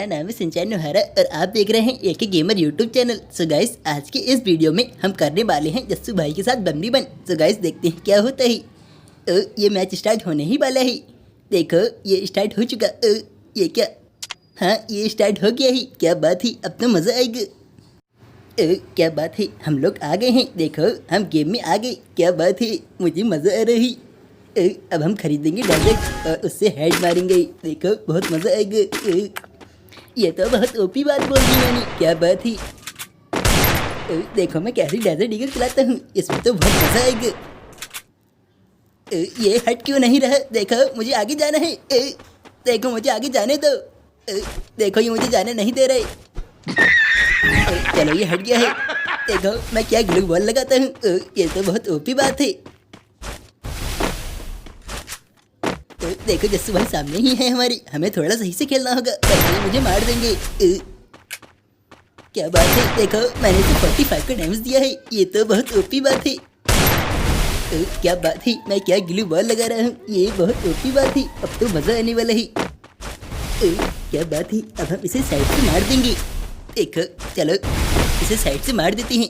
मेरा नाम है सिंचान नोहारा और आप देख रहे हैं AK gamer YouTube channel. So guys, आज के इस वीडियो में हम करने वाले हैं जस्सू भाई के साथ बम्बी बन। सो गाइस, देखते हैं क्या होता है। ये मैच स्टार्ट होने ही वाला है। देखो, ये स्टार्ट हो चुका। ये क्या? हाँ, ये स्टार्ट हो गया ही। क्या बात है, अब तो मज़ा आएगा। क्या बात है, हम लोग आ गए हैं। देखो, हम गेम में आ गए। क्या बात है, मुझे मज़ा आ रही। अब हम खरीदेंगे डेजर्ट और उससे हेड मारेंगे। देखो, बहुत मज़ा आएगा। ये तो बहुत ओपी बात बोल दी मैंने। क्या बात है। देखो, मैं कैसे डेजर्ट ईगल चलाता हूँ। इसमें तो बहुत मज़ा आएगा। ये हट क्यों नहीं रहा? देखो, मुझे आगे जाना है। देखो, मुझे आगे जाने दो। देखो, ये मुझे जाने नहीं दे रहे। चलो, ये हट गया है। देखो, मैं क्या ग्लू बॉल लगाता हूँ। ये तो बहुत ओपी बात है। देखो, जस्सू भाई सामने ही है हमारी। हमें थोड़ा सही से खेलना होगा वरना ये मुझे मार देंगे। क्या बात है। देखो, मैंने तो 45 का डैमेज दिया है। ये तो बहुत ओपी बात है। क्या बात है, मैं क्या ग्लू बॉल लगा रहा हूँ। ये बहुत ओपी बात है। अब तो मज़ा आने वाला है। क्या बात है, अब हम इसे साइड से मार देंगे। देखो, चलो इसे साइड से मार देते हैं।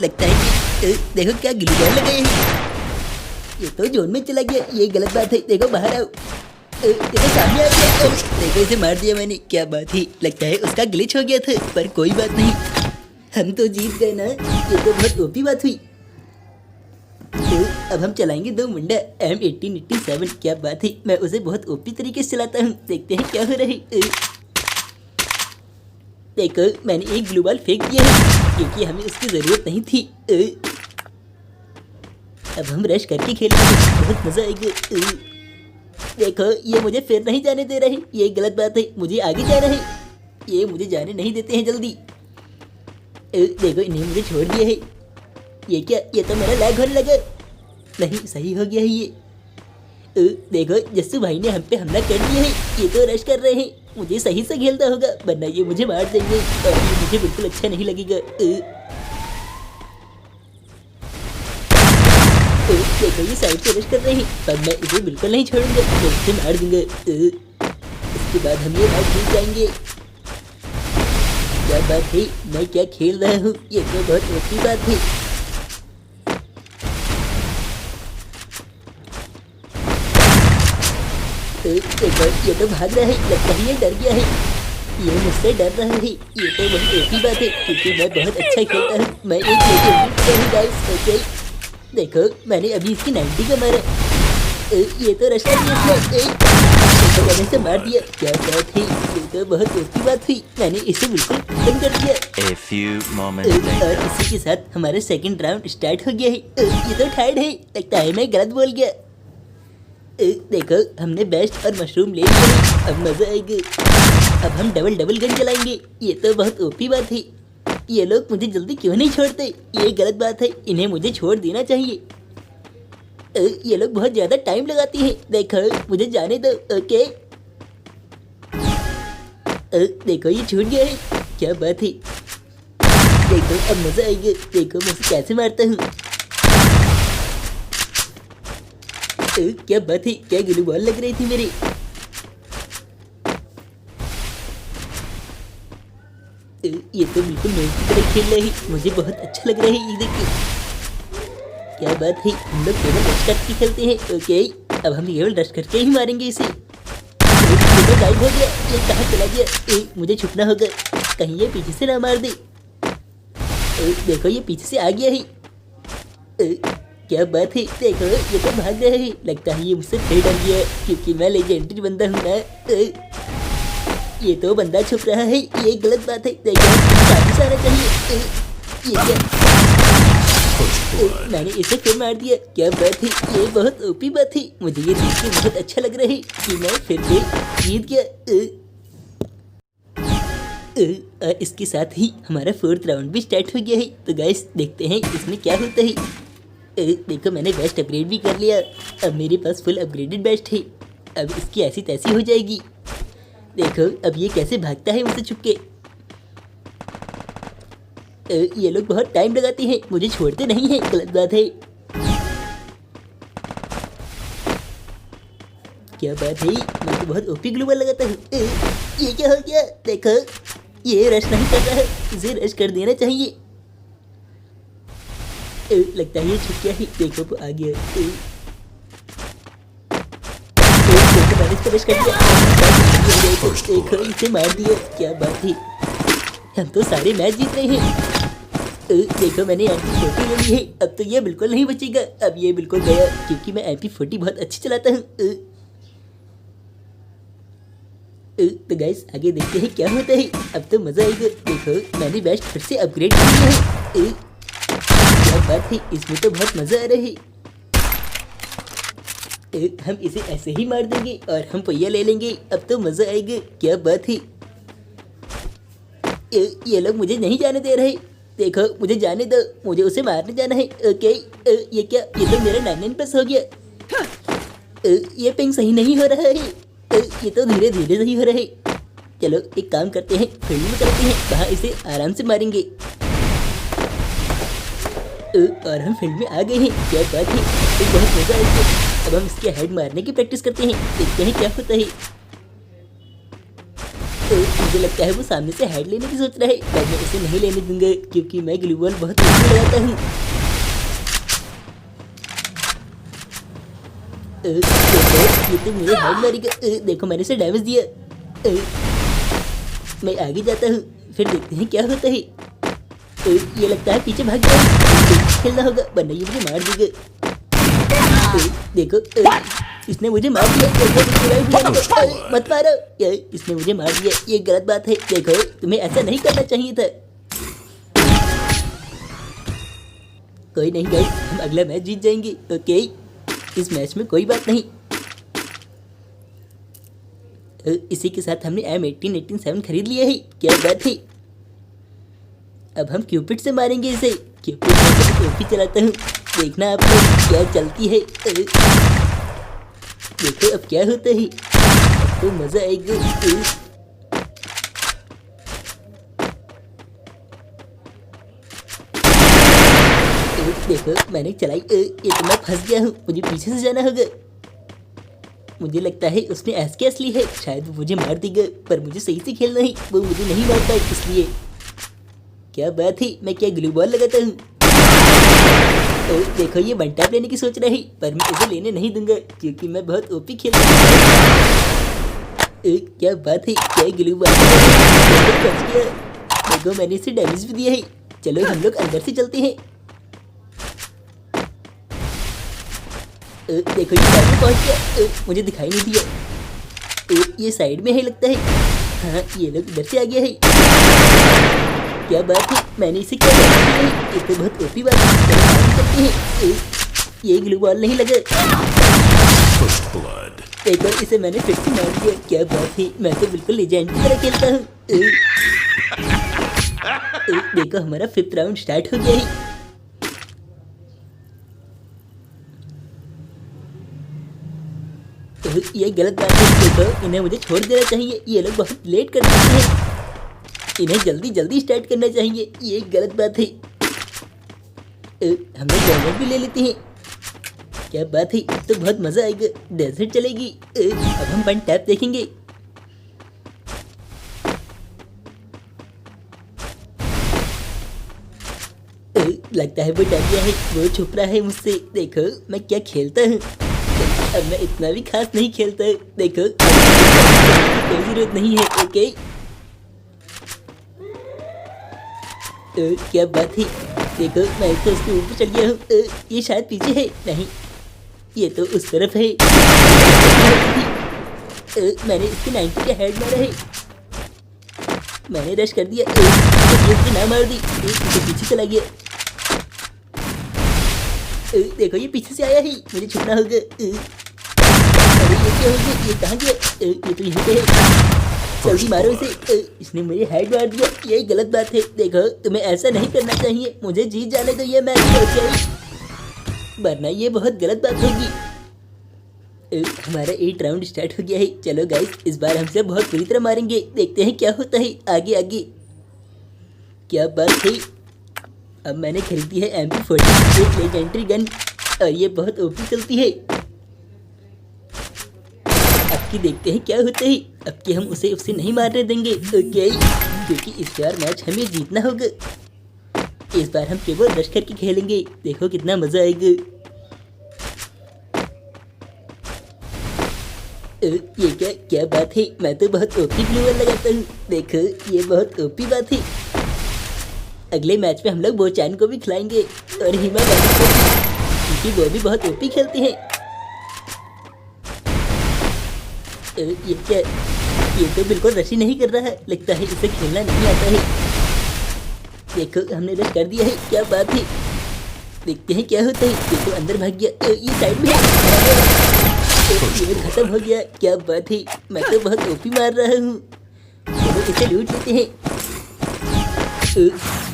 लगता है कि देखो क्या ग्लू बॉल लगाए हैं। ये तो जोन में चला गया। ये गलत बात है। देखो, बाहर आओ। देखो, सामने आ गया। देखो, इसे मार दिया मैंने। क्या बात है, लगता है उसका ग्लिच हो गया था, पर कोई बात नहीं, हम तो जीत गए ना। ये तो बहुत ओपी बात हुई। तो अब हम चलाएंगे दो मुंडा M1887। क्या बात है, मैं उसे बहुत ओपी तरीके से चलाता हूँ। देखते हैं क्या हो रहा है। देखो, मैंने एक ग्लू बॉल फेंक दिया है क्योंकि हमें उसकी ज़रूरत नहीं थी। अब हम रश करके खेलेंगे, बहुत मज़ा आएगा। देखो, ये मुझे फिर नहीं जाने दे रहे। ये गलत बात है, मुझे आगे जाना है। ये मुझे जाने नहीं देते हैं जल्दी। देखो, इन्हें मुझे छोड़ दिया है। ये क्या? ये तो मेरा लैग होने लगा। नहीं, सही हो गया है ये। देखो, जस्सू भाई ने हम पे हमला कर दिया है। ये तो रश कर रहे हैं। मुझे सही से खेलना होगा वरना ये मुझे मार देंगे और ये मुझे बिल्कुल अच्छा नहीं लगेगा। देखो, ये साइड से रश कर रहे हैं, पर मैं इसे बिल्कुल नहीं छोड़ूंगा। मैं इसे मार दूंगा। इसके बाद हम ये मैच जीत जाएंगे। क्या बात है, मैं क्या खेल रहा हूँ। ये तो बहुत अच्छी बात है। देखो, ये तो भाग रहा है। लगता है ये डर गया है। ये मुझसे डर रहा है। ये तो बहुत अच्छी बात है क्योंकि मैं बहुत अच्छा खेलता हूँ। मैं एक लेके गाइस। ओके, देखो, मैंने अभी इसकी 90 का मारा। ये तो रश कर दिया इसने। तो मैंने इसे मार दिया। क्या बात है, ये तो बहुत अच्छी बात हुई। मैंने इसे बिल्कुल खत्म कर दिया। A few moments later. और इसी के साथ हमारा सेकंड राउंड स्टार्ट हो गया है। ये तो टाइड है। लगता है मैं गलत बोल गया। देखो, हमने बेस्ट और मशरूम ले लिया है। अब मज़ा आएगा। अब हम डबल गन चलाएंगे। ये तो बहुत ओपी बात है। ये लोग मुझे जल्दी क्यों नहीं छोड़ते? ये गलत बात है। इन्हें मुझे छोड़ देना चाहिए। ये लोग बहुत ज़्यादा टाइम लगाती हैं। देखो, मुझे जाने दो। ओके। देखो, ये छूट गया है। क्या बात है। देखो, अब मज़ा आएगा। देखो, मैं इसे कैसे मारता हूँ। क्या बात है, क्या ग्लू बॉल लग रही थी मेरी। ये तो बिल्कुल मेरी की तरह खेल रही। मुझे बहुत अच्छा लग रहा है ये देखिए। क्या बात है, हम लोग केवल रश करके खेलते हैं। ओके, अब हम केवल रश करके ही मारेंगे इसे। ये तो गायब हो गया। ये कहाँ चला गया? मुझे छुपना होगा, कहीं ये पीछे से ना मार दे। देखो, ये पीछे से आ गया है। क्या बात है। देखो, ये तो भाग रहा है। लगता है ये मुझसे फिर डर गया क्योंकि मैं लेजेंडरी बंदा हूँ ना। ये तो बंदा छुप रहा है। ये गलत बात है। देखो, वापस आना चाहिए। ये क्या? मैंने इसे फिर मार दिया। क्या बात है, ये बहुत ओपी बात है। मुझे ये देख के बहुत अच्छा लग रहा है कि मैं फिर से जीत गया। और इसके साथ ही हमारा फोर्थ राउंड भी स्टार्ट हो गया है। तो गाइस, देखते हैं इसमें क्या होता है। देखो, मैंने बेस्ट अपग्रेड भी कर लिया। अब मेरे पास फुल अपग्रेडेड बेस्ट है। अब इसकी ऐसी तैसी हो जाएगी। देखो, अब ये कैसे भागता है मुझसे छुप के। ये लोग बहुत टाइम लगाते हैं, मुझे छोड़ते नहीं हैं। गलत बात है। क्या बात है, मैं तो बहुत ओपी ग्लू बॉल लगाता हूँ। ये क्या हो गया? देखो ये रश नहीं कर रहा है, इसे रश कर देना चाहिए। लगता है ये छुप गया है, देखो वो आ गया। देखो मैंने इसको रश कर दिया। देखो इसे मार दिया, क्या बात है, हम तो सारे मैच जीत रहे हैं। देखो मैंने MP40 ले ली है, अब तो ये बिल्कुल नहीं बचेगा। अब ये बिल्कुल गया, क्योंकि मैं MP40 बहुत अच्छी चलाता हूँ। तो गाइस आगे देखते हैं क्या होता है। अब तो मजा आएगा। देखो मैंने बेस्ट फिर से अपग्रेड कर लिया है। क्या बात है, इसमें तो बहुत मजा आ रहा है। हम इसे ऐसे ही मार देंगे और हम पहिया ले लेंगे। अब तो मजा आएगा, क्या बात है। ये लोग मुझे नहीं जाने दे रहे। देखो मुझे जाने दो, मुझे उसे मारने जाना है। ओके ये क्या, ये तो मेरा 99+ हो गया। ये पिंग सही नहीं हो रहा है। ये तो धीरे धीरे सही हो रहा है। चलो एक काम करते हैं, फील्ड में करते हैं, वहाँ इसे आराम से मारेंगे। और हम फील्ड में आ गए हैं, क्या बात है, तो बहुत मजा आएगा। अब हम इसके हेड मारने की प्रैक्टिस करते हैं, देखते हैं क्या होता है। मुझे लगता है वो सामने से हेड लेने की सोच रहा है, पर मैं उसे नहीं लेने दूंगा, क्योंकि मैं ग्लू बॉल बहुत तेज लगाता हूँ। ये तो मेरे हेड मारेगा। देखो मैंने इसे डैमेज दिया। मैं आगे जाता हूँ, फिर देखते हैं क्या होता है। ये लगता है पीछे भाग गया, खेलना होगा वरना ये मुझे मार देगा। देखो इसने मुझे मार दिया। मत मारो, इसने मुझे मार दिया, ये गलत बात है। देखो तुम्हें ऐसा नहीं करना चाहिए था। कोई नहीं गाइस, हम अगला मैच जीत जाएंगे। ओके इस मैच में कोई बात नहीं। इसी के साथ हमने M18-7 खरीद लिया है, क्या बात है। अब हम क्यूपिड से मारेंगे इसे। क्यूपिड से टोपी चलाता हूँ, देखना आप लोग क्या चलती है। देखो अब क्या होता है, तो मजा आएगा। देखो मैंने चलाई, ये तो मैं फंस गया हूँ, मुझे पीछे से जाना होगा। मुझे लगता है उसने SKS ली है, शायद वो मुझे मार देगा, पर मुझे सही से खेलना है, वो मुझे नहीं मारता है इसलिए। क्या बात है, मैं क्या ग्लू बॉल लगाता हूँ। देखो ये वन टैप लेने की सोच रहा है, पर मैं इसे लेने नहीं दूंगा, क्योंकि मैं बहुत ओपी खेलता हूँ। क्या बात है, क्या ग्लू बॉल। देखो मैंने इसे डैमेज भी दिया है। चलो हम लोग अंदर से चलते हैं। देखो ये साइड में पहुंच गया, मुझे दिखाई नहीं दिया। ये साइड में है लगता है। हाँ ये लोग इधर से आ गया है। क्या बात है, मैंने इसे क्या किया है, ये तो बहुत ओपी बात है। ये ग्लू बॉल नहीं लगा। देखो इसे मैंने फिर से मार दिया, क्या बात है, मैं तो बिल्कुल लेजेंड की तरह खेलता हूँ। देखो हमारा 5th राउंड स्टार्ट हो गया है। ये गलत बात है। देखो इन्हें मुझे छोड़ देना चाहिए, ये लोग बहुत लेट कर देते हैं, इन्हें जल्दी जल्दी स्टार्ट करना चाहिए, ये गलत बात है। हम लोग डेजर्ट भी ले लेते हैं, क्या बात है, तो बहुत मजा आएगा। डेजर्ट चलेगी। अब हम वन टैप देखेंगे। लगता है वो डर गया है, वो छुप रहा है मुझसे। देखो मैं क्या खेलता हूँ, अब मैं इतना भी खास नहीं खेलता। देखो कोई जरूरत नहीं है। ओके क्या बात है, देखो मैं तो उसके ऊपर चढ़ गया हूँ। ये शायद पीछे है, नहीं ये तो उस तरफ है। मैंने इसके 90 का हेड मारा है, मैंने रश कर दिया, ये ना मार दी, तो पीछे चला गया। देखो ये पीछे से आया ही, मुझे छुपना होगा। अरे ये क्या हो गया, ये कहाँ गया, ये तो यहीं पे है, जल्दी मारो इसे। इसने मुझे हेड मार दिया, ये गलत बात है। देखो तुम्हें ऐसा नहीं करना चाहिए, मुझे जीत जाने दो ये मैच, वरना ये बहुत गलत बात होगी। हमारा 8 राउंड स्टार्ट हो गया है। चलो गाइस इस बार हमसे बहुत बुरी तरह मारेंगे, देखते हैं क्या होता है आगे आगे। क्या बात है, अब मैंने खरीदी है MP40 एक लेजेंडरी गन, और ये बहुत ओपी चलती है। अब की देखते हैं क्या होता है। अब की हम उसे नहीं मारने देंगे। ओके, क्योंकि इस बार मैच हमें जीतना होगा। इस बार हम केवल रश करके खेलेंगे, देखो कितना मजा आएगा। ये क्या बात है, मैं तो बहुत ओपी ग्लूवल लगाता हूँ। देखो ये बहुत ओपी बात है। अगले मैच में हम लोग बोचान को भी खिलाएंगे और हिमा गांधी को भी, क्योंकि वो भी बहुत ओपी खेलते हैं। ये क्या, ये तो बिल्कुल रश ही नहीं कर रहा है, लगता है इसे खेलना नहीं आता है। देखो हमने रश कर दिया है, क्या बात है। देखते हैं क्या होता है। देखो अंदर भाग गया, ये साइड में है। ये खत्म हो गया, क्या बात है। मैं तो बहुत ओपी मार रहा हूँ। चलो इसे लूट लेते हैं।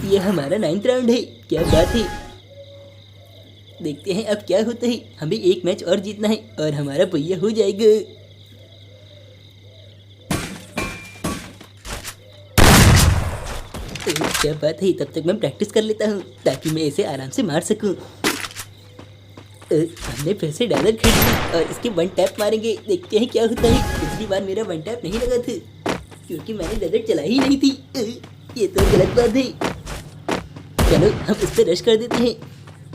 ये हमारा 9th राउंड है, क्या बात है। देखते हैं अब क्या होता है। हमें एक मैच और जीतना है और हमारा पहिया हो जाएगा। क्या बात है, तब तक मैं प्रैक्टिस कर लेता हूँ ताकि मैं इसे आराम से मार सकूं। हमने फिर से डायलर खरीद ली और इसके वन टैप मारेंगे, देखते हैं क्या होता है। पिछली बार मेरा वन टैप नहीं लगा था क्योंकि मैंने डायलर चलाई ही नहीं थी। ये तो गलत बात है। चलो हम इस पर रश कर देते हैं।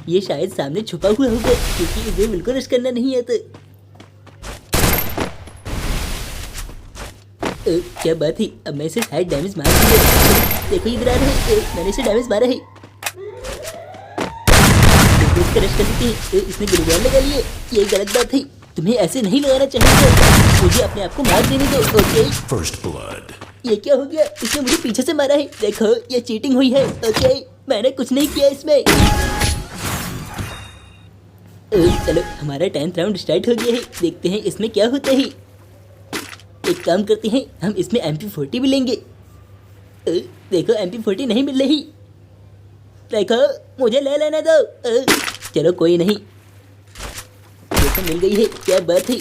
ये शायद सामने छुपा हुआ होगा क्योंकि इसे बिल्कुल रश करना नहीं आता। क्या बात है, अब मैं इसे शायद डैमेज मार दूंगा। देखो इधर आ रहा है, मैंने इसे डैमेज मारा है। इसका रश कर देते हैं। इसने ग्लूवॉल लगा लिए, ये गलत बात है। तुम्हें ऐसे नहीं लगाना चाहिए, मुझे अपने आप को मार देने दो। Okay, first blood. ये क्या हो गया, इसने मुझे पीछे से मारा है। देखो ये चीटिंग हुई है। ओके, मैंने कुछ नहीं किया इसमें। चलो हमारा 10th राउंड स्टार्ट हो गया है, देखते हैं इसमें क्या होता है। एक काम करते हैं, हम इसमें MP40 भी लेंगे। देखो MP40 नहीं मिल रही। देखो मुझे ले लेने दो। चलो कोई नहीं, देखो मिल गई है, क्या बात है।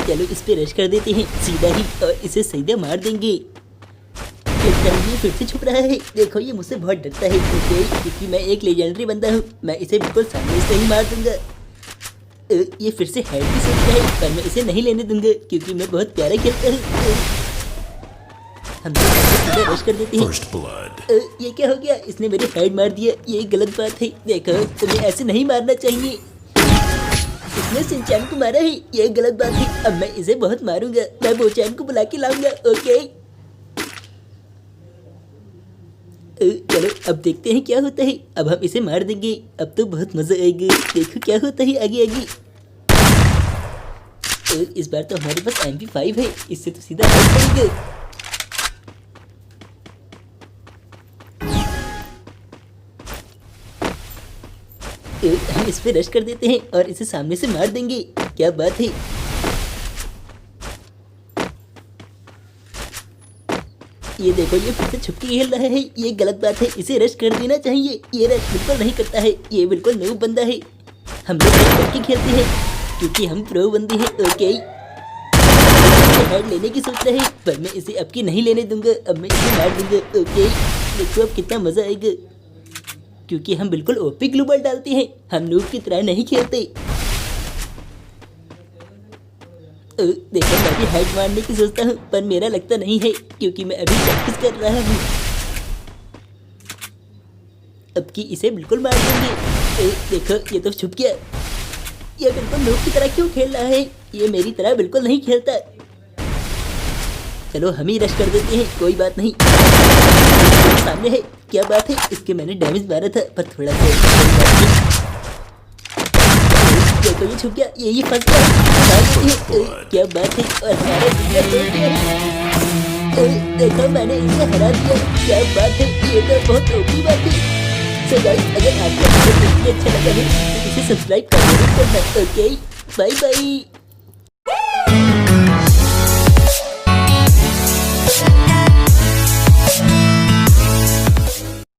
चलो इस पे रश कर देते हैं सीधा ही और इसे सीधा मार देंगे। ये फिर से छुप रहा है। देखो ये मुझसे बहुत डरता है क्योंकि मैं एक लेजेंडरी बंदा हूँ। मैं इसे बिल्कुल सामने से ही मार दूंगा। ये फिर से हेड भी सोच रहा है पर मैं इसे नहीं लेने दूंगा क्योंकि मैं बहुत प्यारा खेलता हूँ। हम सीधा रश कर देते हैं। ये क्या हो गया, इसने मेरे हेड मार दिया, ये गलत बात है। देखो तुम्हें ऐसे नहीं मारना चाहिए। इसने सिंचान को मारा है, ये गलत बात है। अब मैं इसे बहुत मारूंगा, मैं बोचान को बुला के लाऊंगा। ओके चलो अब देखते हैं क्या होता है। अब हम इसे मार देंगे, अब तो बहुत मजा आएगा। देखो क्या होता है आगे आगे। इस बार तो हमारे पास MP5 है, इससे तो सीधा हट पड़ेगा। हम इस पे रश कर देते हैं और इसे सामने से मार देंगे, क्या बात है। ये देखो ये फिर से छुप के खेल रहा है, ये गलत बात है। इसे रश कर देना चाहिए, ये रश बिल्कुल नहीं करता है, ये बिल्कुल नूब बंदा है। हम लोग रश करके खेलते हैं क्योंकि हम प्रो बंदे हैं। ओके हेड लेने की सोच रहे हैं पर मैं इसे अब की नहीं लेने दूंगा। अब मैं इसे मार दूंगा। ओके देखो अब कितना मजा आएगा क्योंकि हम बिल्कुल ओपी ग्लूबल डालते हैं, हम नूब की तरह नहीं खेलते। देखो मैं भी हेड मारने की सोचता हूँ पर मेरा लगता नहीं है क्योंकि मैं अभी प्रैक्टिस कर रहा हूँ। अब की इसे बिल्कुल मार देंगे। देखो ये तो छुप गया, ये बिल्कुल नूब की तरह क्यों खेल रहा है, ये मेरी तरह बिल्कुल नहीं खेलता। चलो हम ही रश कर देते हैं, कोई बात नहीं। सामने है, क्या बात है। इसके मैंने डैमेज मारा था पर थोड़ा सा। देखो ये छुप गया, ये फंस गया। क्या बात है, और हमारा देखो मैंने इसे हरा दिया, क्या बात है। ये तो बहुत ओपी बात है। सो गाइस अगर आपको वीडियो अच्छा लगा है तो इसे सब्सक्राइब कर देना। Okay bye bye.